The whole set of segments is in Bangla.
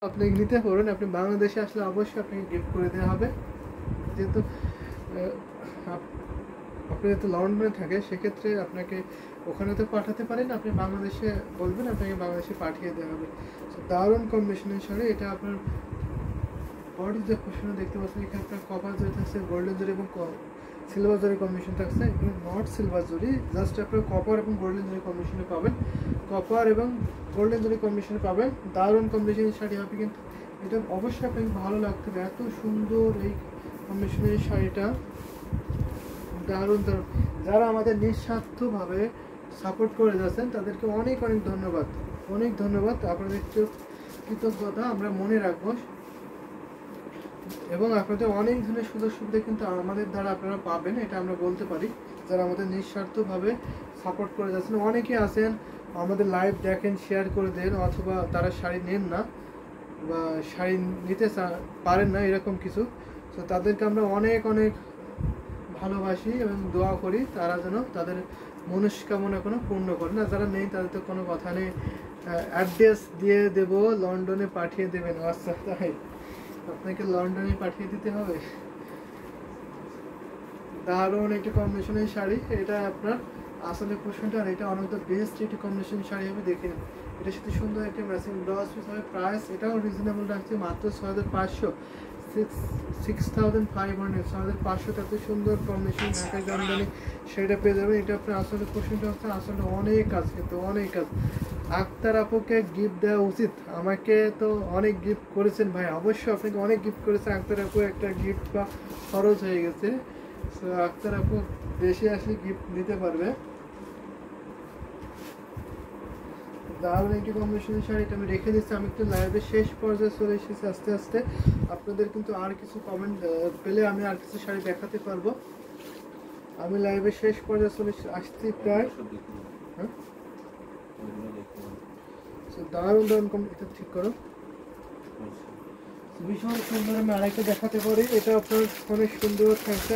আপনি নিতে পারেন। আপনি বাংলাদেশে আসলে অবশ্যই আপনাকে গিফট করে দেওয়া হবে। যেহেতু আপনি যেহেতু লন্ডনে থাকে, সেক্ষেত্রে আপনাকে ওখানে তো পাঠাতে পারেন, আপনি বাংলাদেশে বলবেন, আপনাকে বাংলাদেশে পাঠিয়ে দেওয়া হবে। তো দারুণ কম্বিনেশনের শাড়ি এটা। আপনার বডির যে পোর্শনে দেখতে পাচ্ছেন, এখানে আপনার কপার জরি থাকছে, গোল্ডেন জরি এবং সিলভার জরি কম্বিনেশন থাকছে। এখানে নট সিলভার জরি, জাস্ট আপনার কপার এবং গোল্ডেন জরি কম্বিনেশনে পাবেন। কপার এবং গোল্ডেন জরি কম্বিনেশনে পাবেন। দারুণ কম্বিনেশনের শাড়ি হবে, কিন্তু এটা অবশ্যই আপনাকে ভালো লাগতে হবে। এত সুন্দর এই কম্বিনেশনের শাড়িটা, দারুণ দারুণ। যারা আমাদের নিঃস্বার্থভাবে সাপোর্ট করে যাচ্ছেন তাদেরকে অনেক অনেক ধন্যবাদ, অনেক ধন্যবাদ। আপনাদের কৃতজ্ঞতা আমরা মনে রাখবো, এবং আপনাদের অনেক ধরনের সুযোগ সুবিধা কিন্তু আমাদের দ্বারা আপনারা পাবেন, এটা আমরা বলতে পারি। যারা আমাদের নিঃস্বার্থভাবে সাপোর্ট করে যাচ্ছেন, অনেকে আছেন আমাদের লাইভ দেখেন, শেয়ার করে দেন, অথবা তারা শাড়ি নেন না বা শাড়ি নিতে পারেন না, এরকম কিছু। তো তাদেরকে আমরা অনেক অনেক ভালোবাসি এবং দোয়া করি তারা যেন তাদের মনস্কামনা কোনো পূর্ণ করে। না, যারা নেই তাদের তো কোনো কথা নেই। অ্যাড্রেস দিয়ে দেব, লন্ডনে পাঠিয়ে দেবেন। আচ্ছা, তাই আপনাকে লন্ডনে পাঠিয়ে দিতে হবে। দারুণ একটি কম্বিনেশনের শাড়ি এটা। আপনার আসলে প্রশ্নটা, আর এটা অনেক বেস্ট একটি কম্বিনেশন শাড়ি হবে, দেখে নিন। এটার সাথে সুন্দর একটি ম্যাচিং ব্লাউজ পিস হবে। প্রাইস এটাও রিজনেবল রাখছে, মাত্র 6500, 6500, 6500 এত সুন্দর কম্বিনেশন ঢাকাই জামদানি সেটা পেয়ে যাবেন। এটা আপনার আসলে প্রশ্নটা হচ্ছে, আসলে অনেক কাজ, কিন্তু অনেক কাজ। আক্তার আপুকে গিফট দেওয়া উচিত। আমাকে তো অনেক গিফট করেছেন ভাই, অবশ্যই আপনাকে অনেক গিফট করেছে আক্তার আপু, একটা গিফট বা খরচ হয়ে গেছে। সো আক্তার আপু দেশে আসলে গিফট নিতে পারবে। দারুণ একটি কম্বিনেশনের শাড়িটা আমি রেখে দিচ্ছি। আমি একটু লাইভের শেষ পর্যায়ে চলে এসেছি আস্তে আস্তে। আপনাদের কিন্তু আর কিছু কমেন্ট পেলে আমি আর কিছু শাড়ি দেখাতে পারবো। আমি লাইভের শেষ পর্যায়ে চলে আসছি প্রায়। হ্যাঁ, দারুণ দারুণ এটা ঠিক করো, ভীষণ সুন্দর। আমি আরেকটা দেখাতে পারি, এটা আপনার অনেক সুন্দর থাকছে।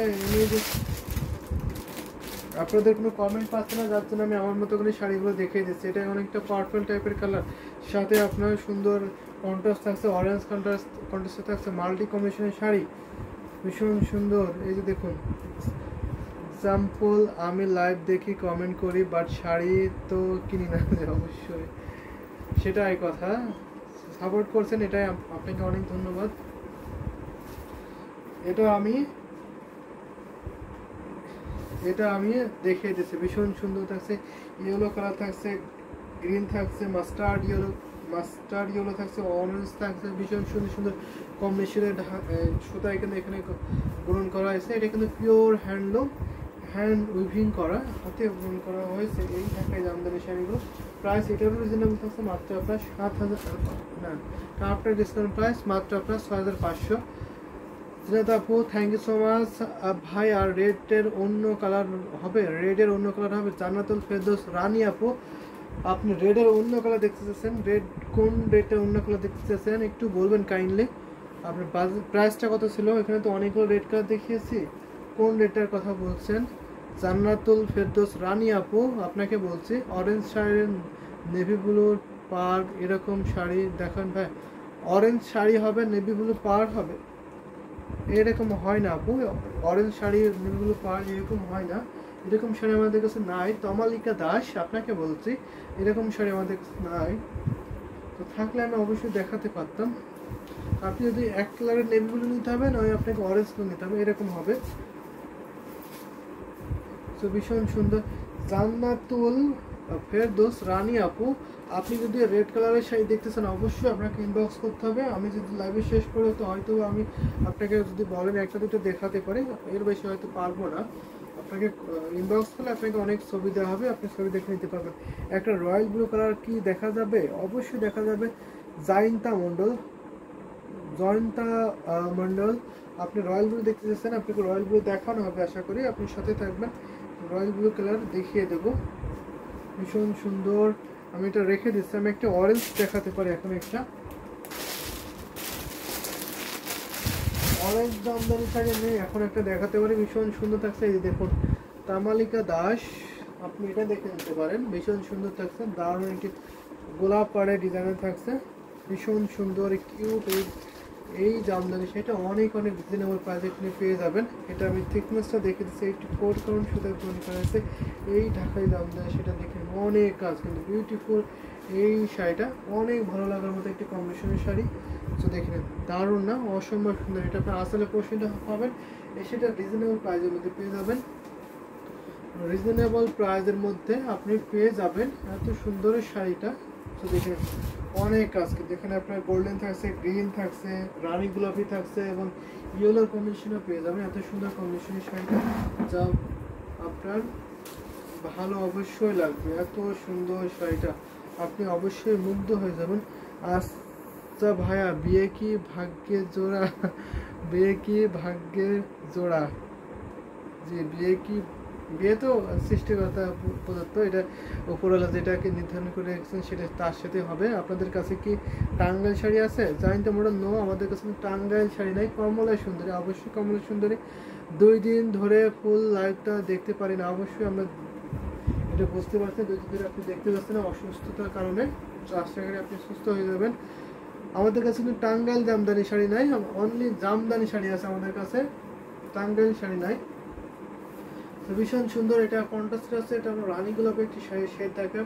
আপনাদের কোনো কমেন্ট পাচ্ছে না, যার জন্য আমি আমার মতো করে শাড়িগুলো দেখিয়ে দিচ্ছি। এটা অনেকটা পার্পল টাইপের কালার, সাথে আপনার সুন্দর কন্ট্রাস্ট থাকছে, অরেঞ্জ কন্ট্রাস্ট থাকছে, মাল্টি কম্বিনেশনের শাড়ি, ভীষণ সুন্দর। এই যে দেখুন, এক্সাম্পল আমি লাইভ দেখি, কমেন্ট করি, বাট শাড়ি তো কিনি না অবশ্যই, সেটাই কথা। সাপোর্ট করছেন, এটাই আপনাকে অনেক ধন্যবাদ। এটা আমি দেখিয়ে দিচ্ছি, ভীষণ সুন্দর থাকছে। ইয়েলো কালার থাকছে, গ্রিন থাকছে, মাস্টার্ড ইয়েলো থাকছে, অরেঞ্জ থাকছে, ভীষণ সুন্দর সুন্দর কম্বিনেশনের সুতা এখানে গ্রহণ করা হয়েছে। এটা কিন্তু পিওর হ্যান্ডলুম, হ্যান্ড উইভিং করা, হাতে গ্রহণ করা হয়েছে এই ঢাকাই জামদানি শাড়িগুলো। প্রাইস এটারও রিজনেবল থাকছে, মাত্র আপনার 7000, না আফটার ডিসকাউন্ট প্রাইস মাত্র আপনার 6500। জিনাত আপু থ্যাংক ইউ সো মাচ ভাই। আর রেডের অন্য কালার হবে? রেডের অন্য কালার হবে? জান্নাতুল ফেরদৌস রানী আপু, আপনি রেডের অন্য কালার দেখতে চাচ্ছেন? রেড কোন রেডের অন্য কালার দেখতে চাচ্ছেন একটু বলবেন কাইন্ডলি। আপনার প্রাইসটা কত ছিল? এখানে তো অনেকগুলো রেড কালার দেখিয়েছি, কোন রেডটার কথা বলছেন? জান্নাতুল ফেরদৌস রানী আপু, আপনাকে বলছি অরেঞ্জ শাড়ির নেভি ব্লু পার এরকম শাড়ি দেখান ভাই। অরেঞ্জ শাড়ি হবে, নেভি ব্লু পার হবে, এরকম হয় না আপু। অরেঞ্জ শাড়ি নেভি ব্লু পার এরকম হয় না, এরকম শাড়ি আমাদের কাছে নাই। তমালিকা দাস আপনাকে বলছি, এরকম শাড়ি আমাদের কাছে নাই। তো থাকলে আমি অবশ্যই দেখাতে পারতাম। আপনি যদি এক কালারের নেভি ব্লু নিতে হবে, নয় আপনাকে অরেঞ্জ ব্লু নিতে হবে, এরকম হবে। তো ভীষণ সুন্দর। জান্নাতুল ফেরদৌস রানী আপু, আপনি যদি রেড কালারের শাড়ি দেখতেছেন অবশ্যই আপনাকে ইনবক্স করতে হবে। আমি যদি লাইভে শেষ করে তো হয়তো আমি আপনাকে যদি বলেন একটা দুটো দেখাতে পারি, এর বেশি হয়তো পারবো না। আপনাকে ইনবক্স করলে আপনাকে অনেক ছবি দেওয়া হবে, আপনি ছবি দেখে নিতে পারবেন। একটা রয়্যাল ব্লু কালার কি দেখা যাবে? অবশ্যই দেখা যাবে। জয়ন্তা মণ্ডল, আপনি রয়্যাল ব্লু দেখতে চাচ্ছেন, আপনাকে রয়্যাল ব্লু দেখানো হবে আশা করি, আপনি সাথে থাকবেন। রয়্যাল ব্লু কালার দেখিয়ে দেবো, ভীষণ সুন্দর। আমি এটা রেখে দিচ্ছি। আমি একটা অরেঞ্জ দেখাতে পারি এখন, একটা অরেঞ্জ জামদানি শাড়ি নেই, এখন একটা দেখাতে পারি, ভীষণ সুন্দর থাকছে। এই দেখুন, তামালিকা দাস, আপনি এটা দেখে নিতে পারেন, ভীষণ সুন্দর থাকছে। দারুণ একটি গোলাপ পাড়ের ডিজাইনের থাকছে, ভীষণ সুন্দর কিউট এই জামদানি সেটা অনেক অনেক রিজনেবল প্রাইসে আপনি পেয়ে যাবেন। এটা আমি থিকনেসটা দেখে দিচ্ছি, 84 কাউন্ট সুতায় তৈরি করা হয়েছে এই ঢাকাই জামদানি। সেটা দেখে অনেক কাজ কিন্তু বিউটিফুল। এই শাড়িটা অনেক ভালো লাগার মতো একটি কম্বিনেশনের শাড়ি। তো দেখে নেন, দারুণ না, অসম্ভব সুন্দর। এটা আপনার আসলে পোর্শনটা পাবেন, সেটা রিজনেবল প্রাইসের মধ্যে পেয়ে যাবেন। রিজনেবল প্রাইসের মধ্যে আপনি পেয়ে যাবেন এত সুন্দর শাড়িটা। তো দেখে অনেক কাজ কিন্তু এখানে আপনার গোল্ডেন থাকছে, গ্রিন থাকছে, রানী গোলাপি থাকছে এবং ইয়েলোর কম্বিনেশনও পেয়ে যাবেন। এত সুন্দর কম্বিনেশনের শাড়িটা যা আপনার ভালো অবশ্যই লাগবে। এত সুন্দর শাড়িটা আপনি অবশ্যই মুগ্ধ হয়ে যাবেন। আচ্ছা ভাইয়া, বিয়ে কি ভাগ্যের জোড়া? বিয়ে কি ভাগ্যের জোড়া? জি, বিয়ে তো সৃষ্টিকর্তা প্রদত্ত, এটা উপরওয়ালা যেটাকে নির্ধারণ করে রেখেছেন সেটা তার সাথে হবে। আপনাদের কাছে কি টাঙ্গাইল শাড়ি আছে? জানি তো মোটা নো, আমাদের কাছে টাঙ্গাইল শাড়ি নাই, কমলা সুন্দরী। অবশ্যই কমলা সুন্দরী 2 দিন ধরে ফুল লাইভটা দেখতে পারি না, অবশ্যই আমরা এটা বুঝতে পারছেন। 2 দিন ধরে আপনি দেখতে পাচ্ছেন না, অসুস্থতার কারণে। তো আশা করি আপনি সুস্থ হয়ে যাবেন। আমাদের কাছে কিন্তু টাঙ্গাইল জামদানি শাড়ি নাই, অনলি জামদানি শাড়ি আছে আমাদের কাছে, টাঙ্গাইল শাড়ি নাই। ভীষণ সুন্দর, এটা কন্ট্রাস্ট আছে, এটা রানী গোলাপের একটি শাড়ির শেড থাকে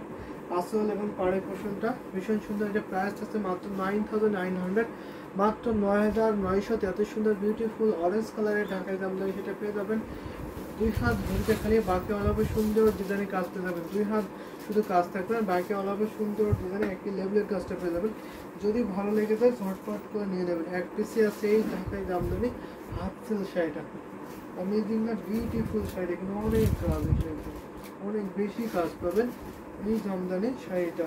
আসল এবং পাড়ের পোর্শনটা ভীষণ সুন্দর। এটা প্রাইস আছে মাত্র 9900, মাত্র 9900। এত সুন্দর বিউটিফুল অরেঞ্জ কালারের ঢাকায় জামদানি সেটা পেয়ে যাবেন। 2 হাত ভরিতে খালি, বাকি অলাপে সুন্দর ডিজাইনের কাজ পেয়ে যাবেন। 2 হাত শুধু কাজ থাকবে, বাকি অলাপে সুন্দর ডিজাইনে একটি লেভেলের কাজটা পেয়ে যাবেন। যদি ভালো লেগে যায় ঝটপট করে নিয়ে নেবেন। এক পিসি আছে এই ঢাকায় জামদানি হাত সেল শাড়িটা। অ্যামেজিং না, বিউটিফুল শাড়ি, কিন্তু অনেক কাজ, অনেক বেশি কাজ পাবেন এই জামদানি শাড়িটা।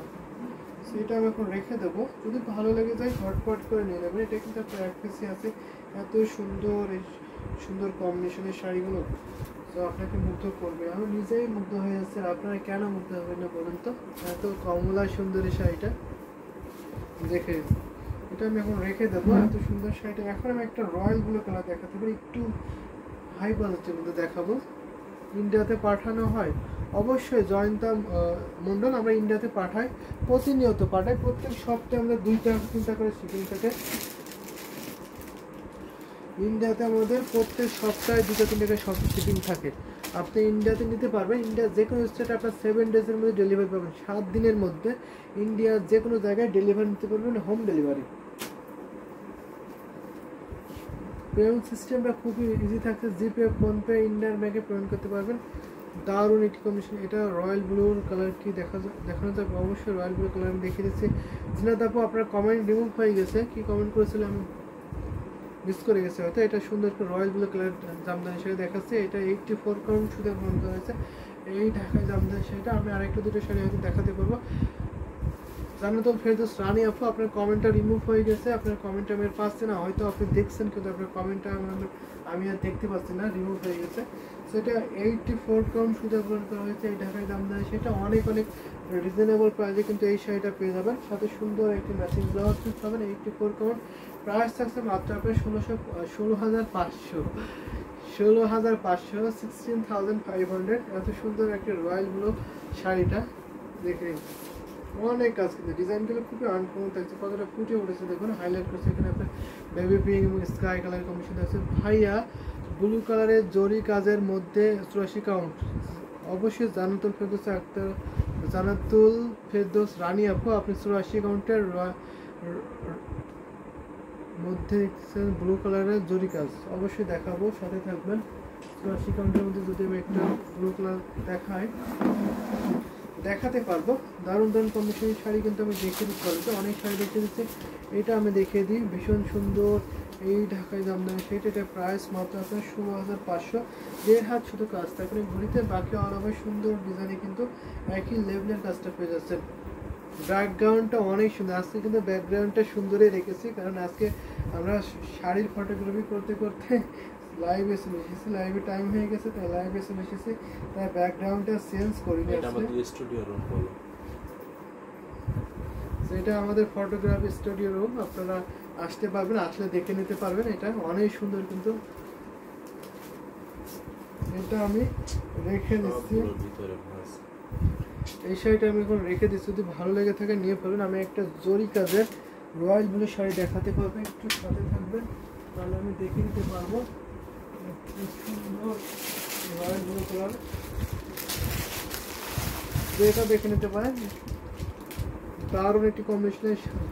সেটা আমি এখন রেখে দেবো, যদি ভালো লেগে যায় ঝটপট করে নিয়ে নেবেন। এটা কিন্তু একটা এক পিসি আছে, এত সুন্দর এই সুন্দর কম্বিনেশনের শাড়িগুলো তো আপনাকে মুগ্ধ করবে। আমি নিজেই মুগ্ধ হয়ে যাচ্ছি, আপনারা কেন মুগ্ধ হবেন না বলুন তো? এত কমলা সুন্দরী শাড়িটা দেখে এটা আমি এখন রেখে দেবো। এত সুন্দর শাড়িটা এখন আমি একটা রয়্যাল ব্লু কালার দেখাতে পারি, একটু হাই বাজেটের মধ্যে দেখাবো। ইন্ডিয়াতে পাঠানো হয় অবশ্যই, জয়ন্তা মন্ডল, আমরা ইন্ডিয়াতে পাঠাই, প্রতিনিয়ত পাঠাই। প্রত্যেক সপ্তাহে আমরা 2-3টা করে শিপিং থাকে ইন্ডিয়াতে। আমাদের প্রত্যেক সপ্তাহে 2-3 করে শিপিং থাকে। আপনি ইন্ডিয়াতে নিতে পারবেন, ইন্ডিয়ার যে কোনো স্টেটে আপনার 7 ডেজের মধ্যে ডেলিভারি পাবেন। 7 দিনের মধ্যে ইন্ডিয়ার যে কোনো জায়গায় ডেলিভারি নিতে পারবেন, হোম ডেলিভারি। পেমেন্ট সিস্টেমটা খুবই ইজি থাকছে, জিপে, ফোনপে, ইন্ডিয়ান ব্যাংকে পেমেন্ট করতে পারবেন। দারুণ একটি কম্বিনেশন। এটা রয়্যাল ব্লুর কালার কি দেখানো যাবে? অবশ্যই রয়্যাল ব্লু কালার আমি দেখিয়ে দিচ্ছি। জিনাত আপু, আপনার কমেন্ট রিমুভ হয়ে গেছে, কি কমেন্ট করেছিলেন আমি মিস করে গেছে হয়তো। এটা সুন্দর একটা royal blue colour Jamdani sari দেখাচ্ছে। এটা 84 কাউন্ট সুদে গ্রহণ করা হয়েছে এই ঢাকায় জামদানি শাড়িটা। আমি আরেকটা 2টো শাড়ি হয়তো দেখাতে পারবো। জান্নাতুল ফেরদৌস রানী আপু, আপনার কমেন্টটা রিমুভ হয়ে গেছে, আপনার কমেন্টটা আমি আর পাচ্ছি না, হয়তো আপনি দেখছেন কিন্তু আপনার কমেন্টটা আমি আর দেখতে পাচ্ছি না, রিমুভ হয়ে গেছে। সেটা 84 কাউন্ট সুদে গ্রহণ করা হয়েছে এই ঢাকায় দামদানি। সেটা অনেক অনেক রিজনেবল প্রাইসে কিন্তু এই শাড়িটা পেয়ে যাবেন, সাথে সুন্দর একটি ম্যাচিং ব্লাউজ পিস পাবেন। 84 কাউন্ট প্রাইস থাকছে মাত্র আপনার 16,500, 16,500, এত সুন্দর একটি রয়্যাল ব্লু শাড়িটা দেখে অনেক কাজ কিন্তু ডিজাইনগুলো খুবই আনকমন থাকছে, কতটা ফুটে উঠেছে দেখুন, হাইলাইট করছে এখানে আপনার বেবি পিঙ্ক এবং স্কাই কালার কম্বিনেশন আছে। ভাইয়া ব্লু কালারের জরি কাজের মধ্যে 84 কাউন্ট, অবশ্যই জান্নাতুল ফেরদৌস রানী আপু, আপনি 84 কাউন্টের মধ্যে ব্লু কালারের জরি কাজ অবশ্যই দেখাবো, সাথে থাকবেন। 84 কাউন্টের মধ্যে যদি আমি একটা ব্লু কালার দেখাতে পারবো। দারুণ দারুণ কম্বিনেশনের শাড়ি কিন্তু আমি দেখিয়ে দিতে পারবো, অনেক শাড়ি দেখিয়ে দিচ্ছি, এটা আমি দেখিয়ে দিই। ভীষণ সুন্দর এই ঢাকায় জামদানি শাড়িটা, এটা প্রাইস মাত্র আপনার 16,500, 1.5 হাত শুধু কাজ থাকলে ঘুরিতে, বাকি অল ওভার সুন্দর ডিজাইনে কিন্তু একই লেভেলের কাজটা পেয়ে যাচ্ছেন। ব্যাকগ্রাউন্ডটা অনেক সুন্দর, আজকে কিন্তু ব্যাকগ্রাউন্ডটা সুন্দরই রেখেছি, কারণ আজকে আমরা শাড়ির ফটোগ্রাফি করতে করতে লাইভ এসে এসেছি, লাইভে টাইম হয়ে গেছে, তাই লাইভ এসে এসেছি, তাই ব্যাকগ্রাউন্ডটা চেঞ্জ করিনি। এটা আমাদের স্টুডিও রুম বলো, এটা আমাদের ফটোগ্রাফি স্টুডিও রুম, আপনারা আসতে পারবেন, আসলে দেখে নিতে পারবেন। এটা অনেক সুন্দর কিন্তু, এটা আমি রেখে দিচ্ছি, এই শাড়িটা আমি এখন রেখে দিচ্ছি, যদি ভালো লেগে থাকে নিয়ে ফেলবেন। আমি একটা জরি কাজের রয়্যাল ব্লু শাড়ি দেখাতে পারবে, একটু সাথে থাকবেন তাহলে আমি দেখিয়ে দিতে পারবো। খুব সুন্দর রয়্যাল ব্লু কালার, যেটা দেখে নিতে পারেন, দারুণ একটি কম্বিনেশনের শাড়ি।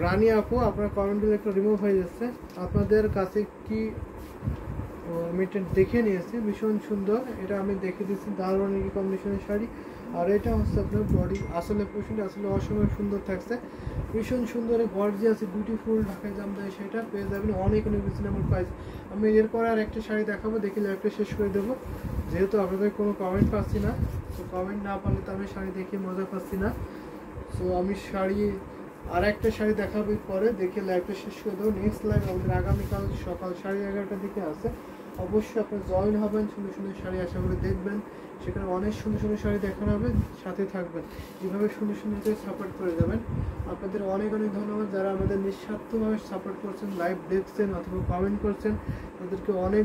রানী আপু আপনার কমেন্টগুলো একটু রিমুভ হয়ে যাচ্ছে, আপনাদের কাছে কি আমি এটা দেখে নিয়েছি, ভীষণ সুন্দর, এটা আমি দেখে দিচ্ছি, দারুণ একটি কম্বিনেশনের শাড়ি। আর এটা হচ্ছে আপনার বডি, আসলে পোশাকটা আসলে অসম্ভব সুন্দর থাকছে, ভীষণ সুন্দর গর্জিয়াস বিউটিফুল ঢাকায় জামদানি, সেটা পেয়ে যাবেন অনেক অনেক রিজনেবল প্রাইস। আমি এরপরে আর একটা শাড়ি দেখাবো, দেখে লাইভটা শেষ করে দেবো, যেহেতু আপনাদের কোনো কমেন্ট পাচ্ছি না, তো কমেন্ট না পারলে তো আমি শাড়ি দেখে মজা পাচ্ছি না। সো আমি শাড়ি আর একটা শাড়ি দেখাবো পরে, দেখে লাইভটা শেষ করে দেবো। নেক্সট লাইভ আমাদের আগামীকাল সকাল 11:30টার দিকে আছে, অবশ্যই আপনার জয়েন হবেন, সুন্দর সুন্দর শাড়ি আশা করে দেখবেন, সেখানে অনেক সুন্দর সুন্দর শাড়ি দেখানো হবে, সাথে থাকবেন, যেভাবে সুন্দর সুন্দর করে সাপোর্ট করে যাবেন। আপনাদের অনেক অনেক ধন্যবাদ, যারা আমাদের নিঃস্বার্থভাবে সাপোর্ট করছেন, লাইভ দেখছেন অথবা কমেন্ট করছেন, তাদেরকে অনেক